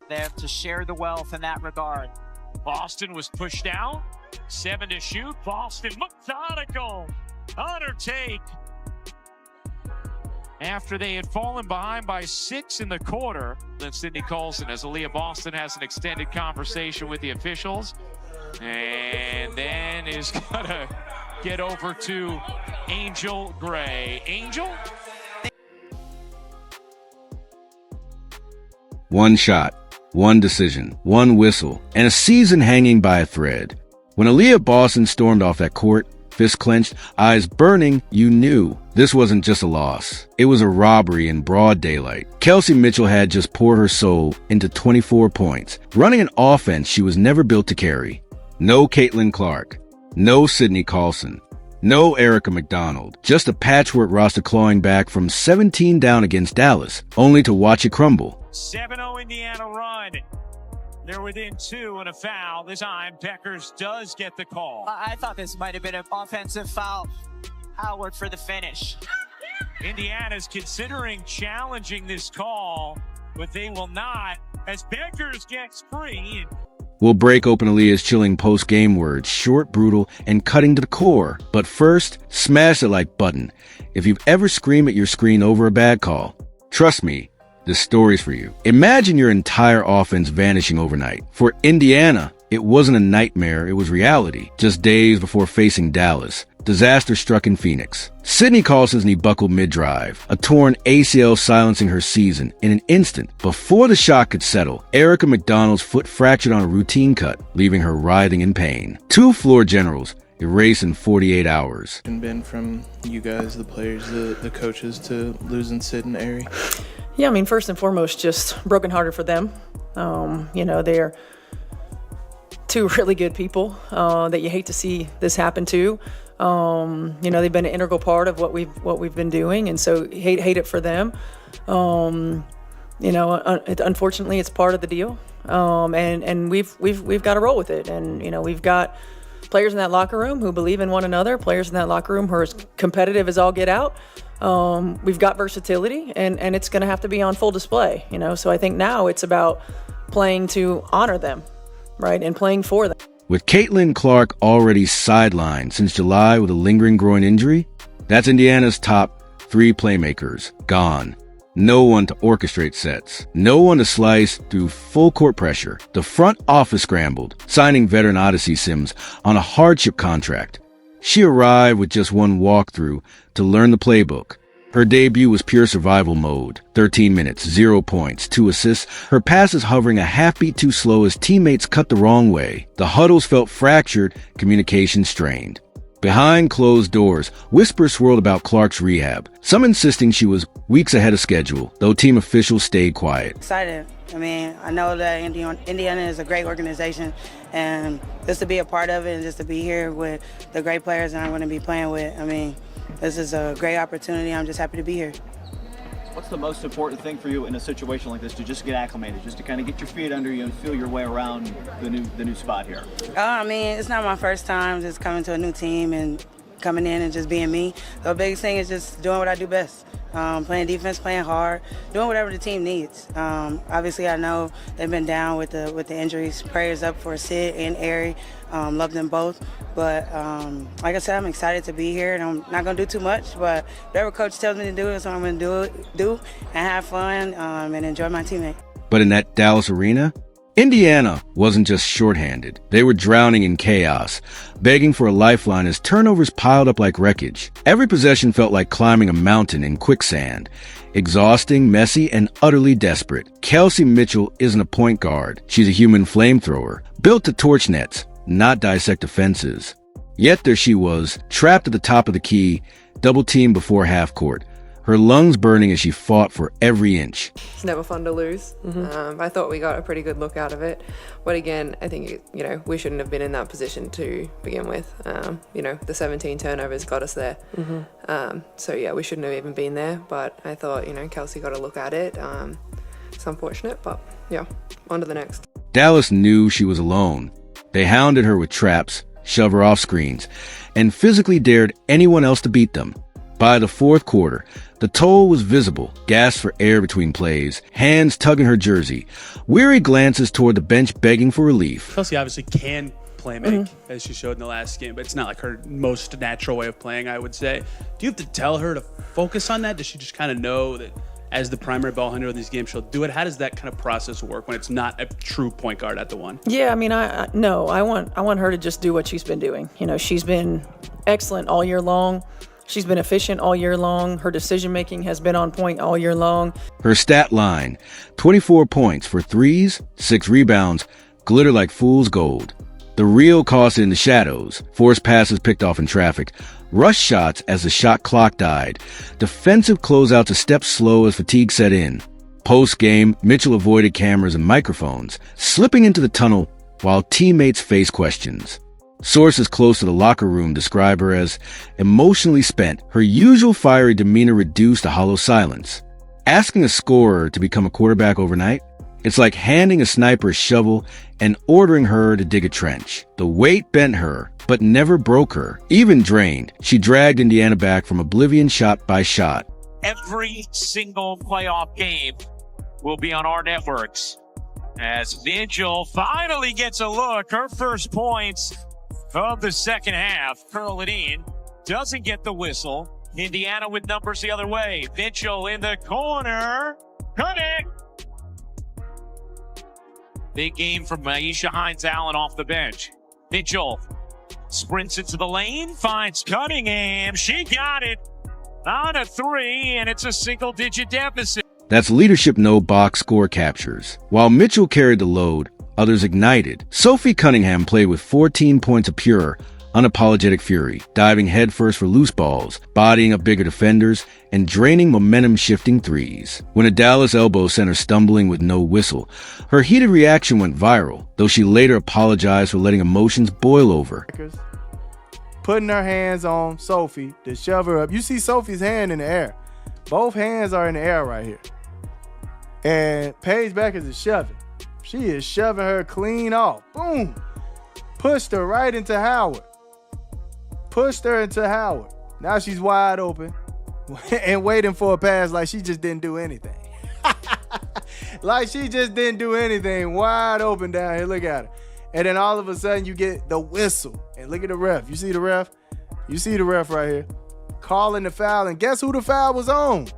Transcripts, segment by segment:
there to share the wealth in that regard. Boston was pushed down. 7 to shoot. Boston methodical. Undertake. After they had fallen behind by 6 in the quarter, then Sydney Coulson, as Aliyah Boston has an extended conversation with the officials, and then is gonna get over to Angel Gray. Angel? One shot, one decision, one whistle, and a season hanging by a thread. When Aliyah Boston stormed off that court, fists clenched, eyes burning, you knew this wasn't just a loss. It was a robbery in broad daylight. Kelsey Mitchell had just poured her soul into 24 points, running an offense she was never built to carry. No Caitlin Clark, no Sydney Coulson, no Erica McDonald, just a patchwork roster clawing back from 17 down against Dallas, only to watch it crumble. 7-0 Indiana run. They're within 2 and a foul. This time, Peckers does get the call. I thought this might have been an offensive foul. Howard for the finish. Indiana's considering challenging this call, but they will not, as Peckers gets free. We'll break open Aliyah's chilling post-game words, short, brutal, and cutting to the core. But first, smash the like button. If you've ever screamed at your screen over a bad call, trust me, this story's for you. Imagine your entire offense vanishing overnight. For Indiana, it wasn't a nightmare, it was reality. Just days before facing Dallas, disaster struck in Phoenix. Sydney Coulson's knee buckled mid-drive, a torn ACL silencing her season in an instant. Before the shot could settle, Erica McDonald's foot fractured on a routine cut, leaving her writhing in pain. 2 floor generals erased in 48 hours. And been from you guys, the players, the coaches, to losing Sid and Ari. Yeah, I mean, first and foremost, just brokenhearted for them. They're 2 really good people that you hate to see this happen to. They've been an integral part of what we've been doing, and so hate it for them. Unfortunately, it's part of the deal, and we've got to roll with it. And we've got players in that locker room who believe in one another. Players in that locker room who are as competitive as all get out. We've got versatility, and it's going to have to be on full display. So I think now it's about playing to honor them, right, and playing for them. With Caitlin Clark already sidelined since July with a lingering groin injury, that's Indiana's top 3 playmakers gone. No one to orchestrate sets. No one to slice through full court pressure. The front office scrambled, signing veteran Odyssey Sims on a hardship contract. She arrived with just one walkthrough to learn the playbook. Her debut was pure survival mode. 13 minutes, 0 points, 2 assists, her passes hovering a half beat too slow as teammates cut the wrong way. The huddles felt fractured, communication strained. Behind closed doors, whispers swirled about Clark's rehab, some insisting she was weeks ahead of schedule, though team officials stayed quiet. Excited. I mean, I know that Indiana is a great organization, and just to be a part of it and just to be here with the great players that I'm going to be playing with, I mean, this is a great opportunity. I'm just happy to be here. What's the most important thing for you in a situation like this to just get acclimated, just to kind of get your feet under you and feel your way around the new spot here? I mean, it's not my first time just coming to a new team and coming in and just being me. The biggest thing is just doing what I do best. Playing defense, playing hard, doing whatever the team needs. Obviously, I know they've been down with the injuries. Prayers up for Sid and Ari. Love them both. But like I said, I'm excited to be here, and I'm not going to do too much. But whatever coach tells me to do is what I'm going to do and have fun and enjoy my teammate. But in that Dallas arena, Indiana wasn't just shorthanded. They were drowning in chaos, begging for a lifeline as turnovers piled up like wreckage. Every possession felt like climbing a mountain in quicksand. Exhausting, messy, and utterly desperate. Kelsey Mitchell isn't a point guard. She's a human flamethrower, built to torch nets, not dissect offenses. Yet there she was, trapped at the top of the key, double-teamed before half court. Her lungs burning as she fought for every inch. It's never fun to lose. I thought we got a pretty good look out of it. But again, I think, we shouldn't have been in that position to begin with. The 17 turnovers got us there. We shouldn't have even been there. But I thought, Kelsey got a look at it. It's unfortunate, but yeah, on to the next. Dallas knew she was alone. They hounded her with traps, shoved her off screens, and physically dared anyone else to beat them. By the fourth quarter, the toll was visible, gasps for air between plays, hands tugging her jersey, weary glances toward the bench begging for relief. Chelsea obviously can play make, as she showed in the last game, but it's not like her most natural way of playing, I would say. Do you have to tell her to focus on that? Does she just kind of know that as the primary ball handler in these games, she'll do it? How does that kind of process work when it's not a true point guard at the one? Yeah, I mean, I want her to just do what she's been doing. You know, she's been excellent all year long. She's been efficient all year long. Her decision-making has been on point all year long. Her stat line, 24 points for threes, 6 rebounds, glitter like fool's gold. The real cost in the shadows, forced passes picked off in traffic, rush shots as the shot clock died, defensive closeouts a step slow as fatigue set in. Post-game, Mitchell avoided cameras and microphones, slipping into the tunnel while teammates faced questions. Sources close to the locker room describe her as emotionally spent, her usual fiery demeanor reduced to hollow silence. Asking a scorer to become a quarterback overnight? It's like handing a sniper a shovel and ordering her to dig a trench. The weight bent her, but never broke her. Even drained, she dragged Indiana back from oblivion shot by shot. Every single playoff game will be on our networks. As Mitchell finally gets a look, her first points of the second half. Curlin doesn't get the whistle. Indiana with numbers the other way. Mitchell in the corner. Connect. Big game from Aisha Hines-Allen off the bench. Mitchell sprints into the lane, finds Cunningham. She got it on a 3, and it's a single-digit deficit. That's leadership no box score captures. While Mitchell carried the load, others ignited. Sophie Cunningham played with 14 points of pure, unapologetic fury, diving headfirst for loose balls, bodying up bigger defenders, and draining momentum-shifting threes. When a Dallas elbow sent her stumbling with no whistle, her heated reaction went viral, though she later apologized for letting emotions boil over. Putting her hands on Sophie to shove her up. You see Sophie's hand in the air. Both hands are in the air right here. And Paige Beckers is shoving. She is shoving her clean off. Boom. Pushed her right into Howard. Pushed her into Howard. Now she's wide open and waiting for a pass like she just didn't do anything. Like she just didn't do anything. Wide open down here. Look at her. And then all of a sudden you get the whistle. And look at the ref. You see the ref? You see the ref right here. Calling the foul. And guess who the foul was on?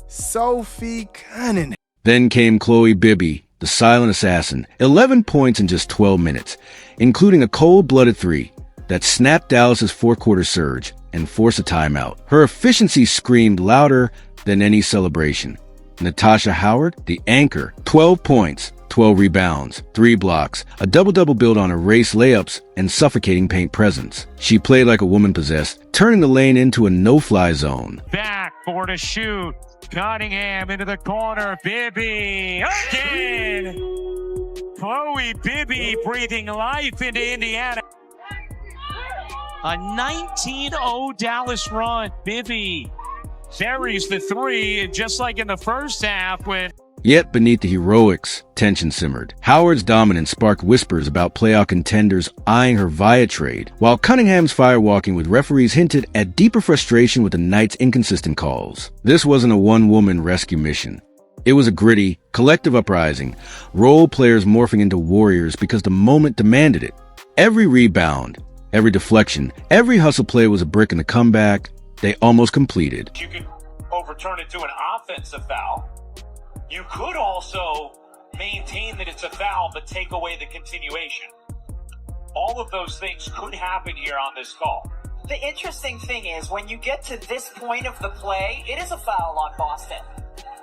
Sophie Cunningham. Then came Chloe Bibby, the silent assassin, 11 points in just 12 minutes, including a cold-blooded 3 that snapped Dallas's fourth-quarter surge and forced a timeout. Her efficiency screamed louder than any celebration. Natasha Howard, the anchor, 12 points, 12 rebounds, 3 blocks, a double-double built on erased layups and suffocating paint presence. She played like a woman possessed, turning the lane into a no-fly zone. Back for to shoot. Cunningham into the corner. Bibby again. Chloe Bibby breathing life into Indiana. A 19-0 Dallas run. Bibby buries the 3, and just like in the first half when... Yet beneath the heroics, tension simmered. Howard's dominance sparked whispers about playoff contenders eyeing her via trade, while Cunningham's firewalking with referees hinted at deeper frustration with the Knights' inconsistent calls. This wasn't a one-woman rescue mission. It was a gritty, collective uprising, role players morphing into warriors because the moment demanded it. Every rebound, every deflection, every hustle play was a brick in the comeback they almost completed. You could overturn it to an offensive foul. You could also maintain that it's a foul, but take away the continuation. All of those things could happen here on this call. The interesting thing is, when you get to this point of the play, it is a foul on Boston.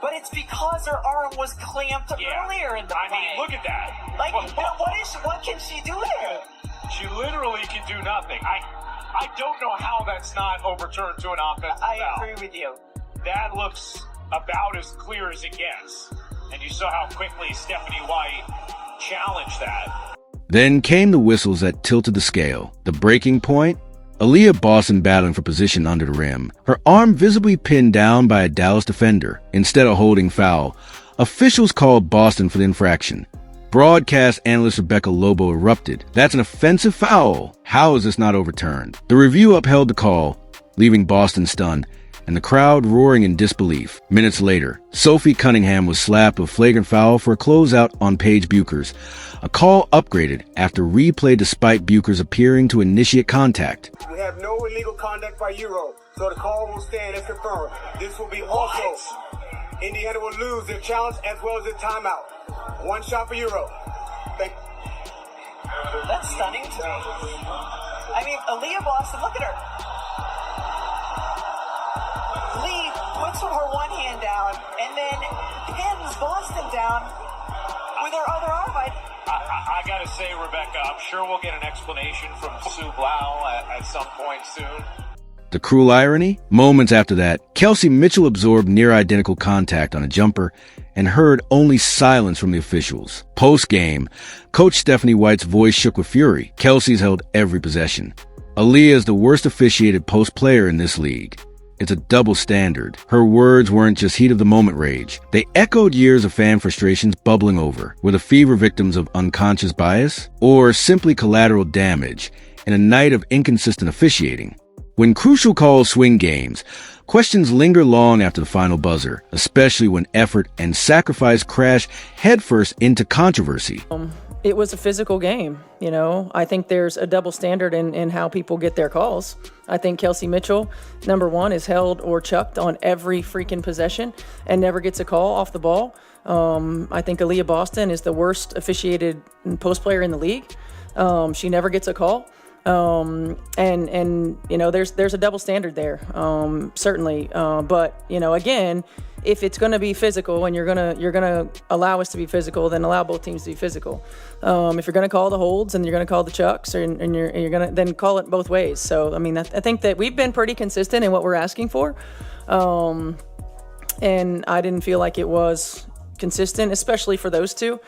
But it's because her arm was clamped earlier in the play. I mean, look at that. Like, what can she do there? She literally can do nothing. I don't know how that's not overturned to an offensive foul. I agree with you. That looks about as clear as it gets. And you saw how quickly Stephanie White challenged that. Then came the whistles that tilted the scale. The breaking point? Aliyah Boston battling for position under the rim, her arm visibly pinned down by a Dallas defender. Instead of holding foul, officials called Boston for the infraction. Broadcast analyst Rebecca Lobo erupted. That's an offensive foul. How is this not overturned? The review upheld the call, leaving Boston stunned, and the crowd roaring in disbelief. Minutes later, Sophie Cunningham was slapped with flagrant foul for a closeout on Paige Buchers, a call upgraded after replay despite Buchers appearing to initiate contact. We have no illegal conduct by Euro, so the call will stand as confirmed. This will be also. Indiana will lose their challenge as well as their timeout. One shot for Euro. Thank you. That's stunning to me. I mean, Aliyah Boston, look at her. Lee puts her one hand down and then pins Boston down with her other arm. I gotta say, Rebecca, I'm sure we'll get an explanation from Sue Blau at some point soon. The cruel irony? Moments after that, Kelsey Mitchell absorbed near-identical contact on a jumper and heard only silence from the officials. Post-game, Coach Stephanie White's voice shook with fury. Kelsey's held every possession. Aliyah is the worst officiated post player in this league. It's a double standard. Her words weren't just heat-of-the-moment rage. They echoed years of fan frustrations bubbling over. Were the fever victims of unconscious bias? Or simply collateral damage in a night of inconsistent officiating? When crucial calls swing games, questions linger long after the final buzzer, especially when effort and sacrifice crash headfirst into controversy. It was a physical game, you know. I think there's a double standard in how people get their calls. I think Kelsey Mitchell, number one, is held or chucked on every freaking possession and never gets a call off the ball. I think Aliyah Boston is the worst officiated post player in the league. She never gets a call. And you know, there's a double standard there, certainly. But you know, again, if it's going to be physical and you're gonna allow us to be physical, then allow both teams to be physical. If you're going to call the holds and you're going to call the chucks, and you're going to then call it both ways. So I mean, I think that we've been pretty consistent in what we're asking for, and I didn't feel like it was consistent, especially for those two.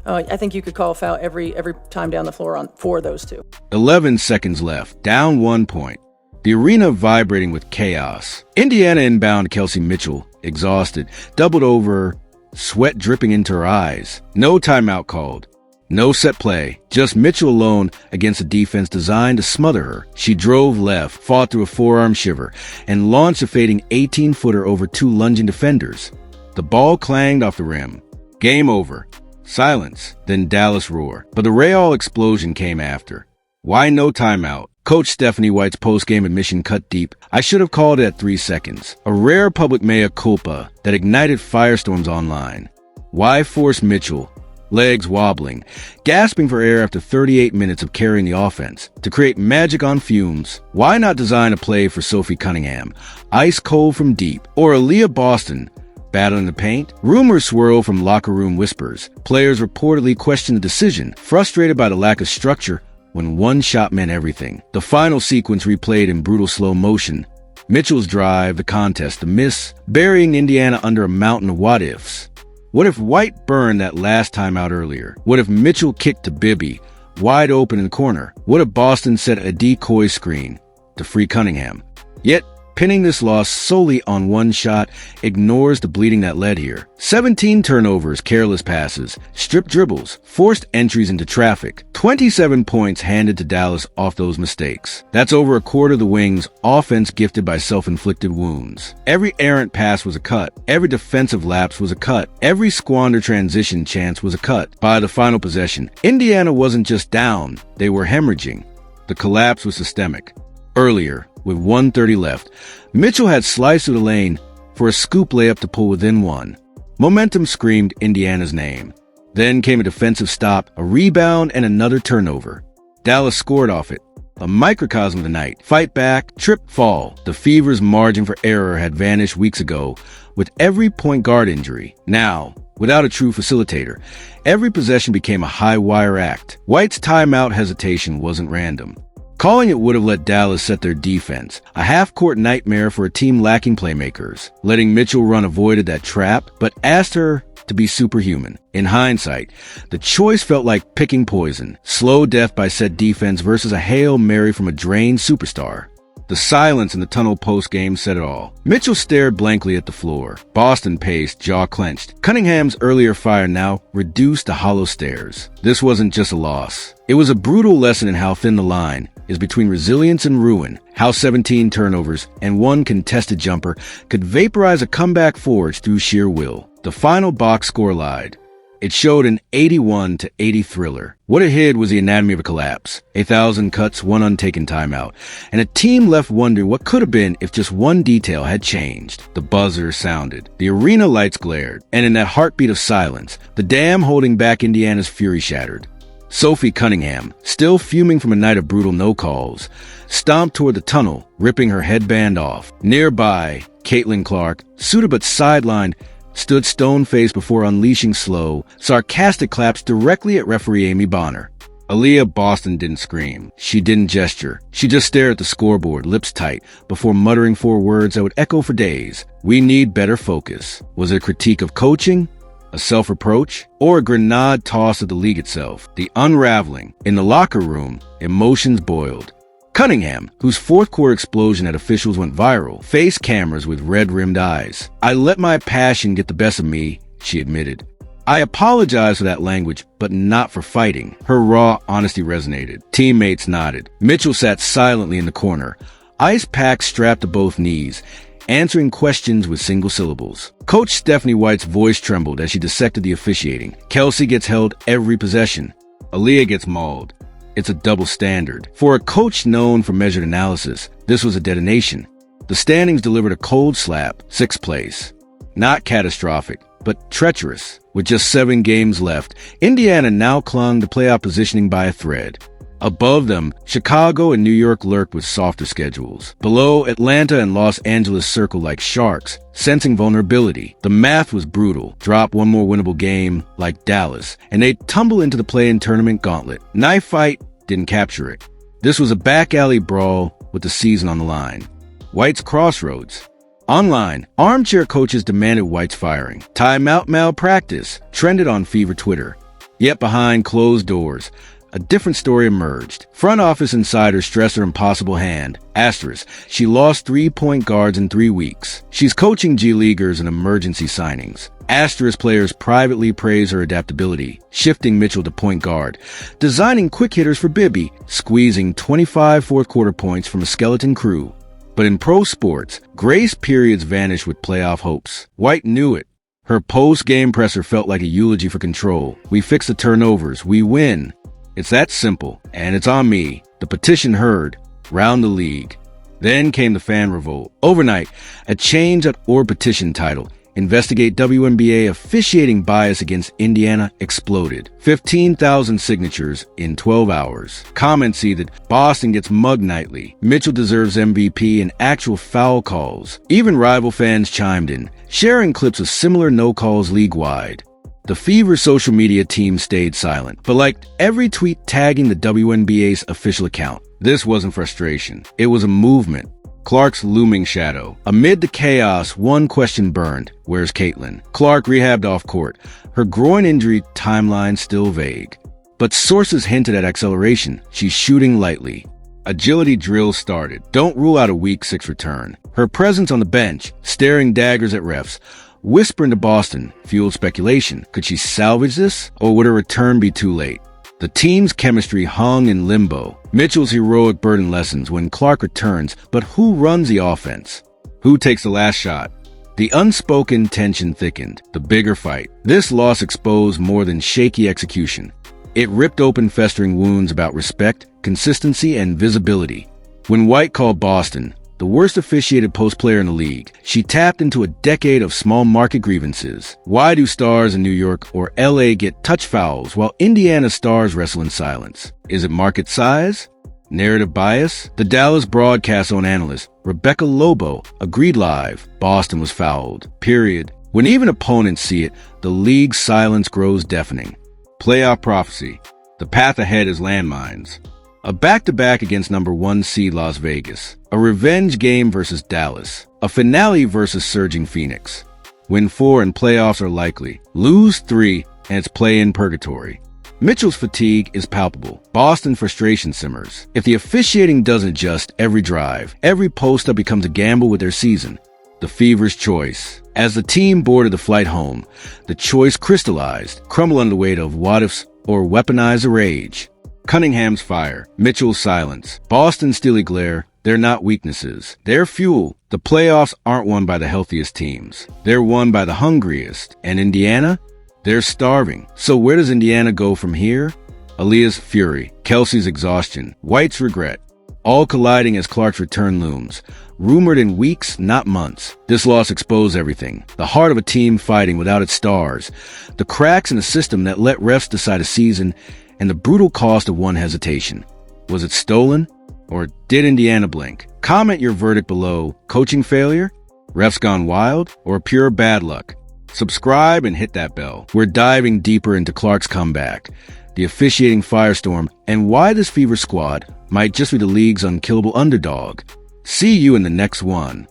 I think you could call a foul every time down the floor for those two. 11 seconds left, down 1 point. The arena vibrating with chaos. Indiana inbound Kelsey Mitchell, exhausted, doubled over, sweat dripping into her eyes. No timeout called. No set play, just Mitchell alone against a defense designed to smother her. She drove left, fought through a forearm shiver, and launched a fading 18-footer over two lunging defenders. The ball clanged off the rim. Game over. Silence, then Dallas roar. But the Real explosion came after. Why no timeout? Coach Stephanie White's post-game admission cut deep. I should have called it at 3 seconds. A rare public mea culpa that ignited firestorms online. Why force Mitchell, legs wobbling, gasping for air after 38 minutes of carrying the offense, to create magic on fumes? Why not design a play for Sophie Cunningham, ice cold from deep, or Aliyah Boston, battling the paint? Rumors swirl from locker room whispers. Players reportedly question the decision, frustrated by the lack of structure when one shot meant everything. The final sequence replayed in brutal slow motion. Mitchell's drive, the contest, the miss, burying Indiana under a mountain of what-ifs. What if White burned that last time out earlier? What if Mitchell kicked to Bibby, wide open in the corner? What if Boston set a decoy screen to free Cunningham? Yet, pinning this loss solely on one shot ignores the bleeding that led here. 17 turnovers, careless passes, stripped dribbles, forced entries into traffic. 27 points handed to Dallas off those mistakes. That's over a quarter of the Wings' offense gifted by self-inflicted wounds. Every errant pass was a cut. Every defensive lapse was a cut. Every squandered transition chance was a cut. By the final possession, Indiana wasn't just down, they were hemorrhaging. The collapse was systemic. Earlier, with 1:30 left, Mitchell had sliced through the lane for a scoop layup to pull within one. Momentum screamed Indiana's name. Then came a defensive stop, a rebound, and another turnover. Dallas scored off it. A microcosm of the night. Fight back, trip, fall. The Fever's margin for error had vanished weeks ago with every point guard injury. Now, without a true facilitator, every possession became a high-wire act. White's timeout hesitation wasn't random. Calling it would have let Dallas set their defense, a half-court nightmare for a team lacking playmakers. Letting Mitchell run avoided that trap, but asked her to be superhuman. In hindsight, the choice felt like picking poison, slow death by said defense versus a Hail Mary from a drained superstar. The silence in the tunnel post-game said it all. Mitchell stared blankly at the floor. Boston paced, jaw clenched. Cunningham's earlier fire now reduced to hollow stares. This wasn't just a loss. It was a brutal lesson in how thin the line is between resilience and ruin, how 17 turnovers and one contested jumper could vaporize a comeback forged through sheer will. The final box score lied. It showed an 81-80 thriller. What it hid was the anatomy of a collapse. 1,000 cuts, one untaken timeout, and a team left wondering what could have been if just one detail had changed. The buzzer sounded. The arena lights glared, and in that heartbeat of silence, the dam holding back Indiana's fury shattered. Sophie Cunningham, still fuming from a night of brutal no-calls, stomped toward the tunnel, ripping her headband off. Nearby, Caitlin Clark, suited but sidelined, stood stone-faced before unleashing slow, sarcastic claps directly at referee Amy Bonner. Aliyah Boston didn't scream. She didn't gesture. She just stared at the scoreboard, lips tight, before muttering 4 words that would echo for days. We need better focus. Was it a critique of coaching? A self-reproach? Or a grenade toss at the league itself? The unraveling. In the locker room, emotions boiled. Cunningham, whose fourth-quarter explosion at officials went viral, faced cameras with red-rimmed eyes. I let my passion get the best of me, she admitted. I apologize for that language, but not for fighting. Her raw honesty resonated. Teammates nodded. Mitchell sat silently in the corner, ice pack strapped to both knees, answering questions with single syllables. Coach Stephanie White's voice trembled as she dissected the officiating. Kelsey gets held every possession. Aliyah gets mauled. It's a double standard. For a coach known for measured analysis, this was a detonation. The standings delivered a cold slap, 6th place. Not catastrophic, but treacherous. With just 7 games left, Indiana now clung to playoff positioning by a thread. Above them, Chicago and New York lurked with softer schedules. Below, Atlanta and Los Angeles circled like sharks, sensing vulnerability. The math was brutal. Drop one more winnable game, like Dallas, and they'd tumble into the play-in tournament gauntlet. Knife fight didn't capture it. This was a back-alley brawl with the season on the line. White's crossroads. Online, armchair coaches demanded White's firing. Timeout malpractice trended on Fever Twitter. Yet behind closed doors, a different story emerged. Front office insiders stress her impossible hand. Asterisk, she lost 3 point guards in 3 weeks. She's coaching G-Leaguers and emergency signings. Asterisk players privately praise her adaptability, shifting Mitchell to point guard, designing quick hitters for Bibby, squeezing 25 fourth-quarter points from a skeleton crew. But in pro sports, grace periods vanish with playoff hopes. White knew it. Her post-game presser felt like a eulogy for control. We fix the turnovers. We win. It's that simple, and it's on me. The petition heard, round the league. Then came the fan revolt. Overnight, a change.org petition title, Investigate WNBA Officiating Bias Against Indiana, exploded. 15,000 signatures in 12 hours. Comments seethed, Boston gets mugged nightly. Mitchell deserves MVP and actual foul calls. Even rival fans chimed in, sharing clips of similar no-calls league-wide. The Fever social media team stayed silent, but liked every tweet tagging the WNBA's official account. This wasn't frustration. It was a movement. Clark's looming shadow. Amid the chaos, one question burned. Where's Caitlin? Clark rehabbed off court. Her groin injury timeline still vague. But sources hinted at acceleration. She's shooting lightly. Agility drills started. Don't rule out a week 6 return. Her presence on the bench, staring daggers at refs, whispering to Boston, fueled speculation. Could she salvage this, or would her return be too late? The team's chemistry hung in limbo. Mitchell's heroic burden lessens when Clark returns, but who runs the offense? Who takes the last shot? The unspoken tension thickened. The bigger fight. This loss exposed more than shaky execution. It ripped open festering wounds about respect, consistency, and visibility. When White called Boston the worst officiated post player in the league, she tapped into a decade of small market grievances. Why do stars in New York or LA get touch fouls while Indiana stars wrestle in silence? Is it market size? Narrative bias? The Dallas broadcast-owned analyst, Rebecca Lobo, agreed live. Boston was fouled. Period. When even opponents see it, the league's silence grows deafening. Playoff prophecy. The path ahead is landmines. A back-to-back against number 1 seed Las Vegas. A revenge game versus Dallas. A finale versus surging Phoenix. Win 4 and playoffs are likely. Lose 3 and it's play-in purgatory. Mitchell's fatigue is palpable. Boston frustration simmers. If the officiating doesn't adjust every drive, every post-up becomes a gamble with their season. The Fever's choice. As the team boarded the flight home, the choice crystallized, crumbled under the weight of what-ifs or weaponize a rage. Cunningham's fire. Mitchell's silence. Boston's steely glare. They're not weaknesses. They're fuel. The playoffs aren't won by the healthiest teams. They're won by the hungriest. And Indiana? They're starving. So where does Indiana go from here? Aliyah's fury. Kelsey's exhaustion. White's regret. All colliding as Clark's return looms. Rumored in weeks, not months. This loss exposed everything. The heart of a team fighting without its stars. The cracks in a system that let refs decide a season, and the brutal cost of one hesitation. Was it stolen? Or did Indiana blink? Comment your verdict below. Coaching failure? Refs gone wild? Or pure bad luck? Subscribe and hit that bell. We're diving deeper into Clark's comeback, the officiating firestorm, and why this Fever squad might just be the league's unkillable underdog. See you in the next one.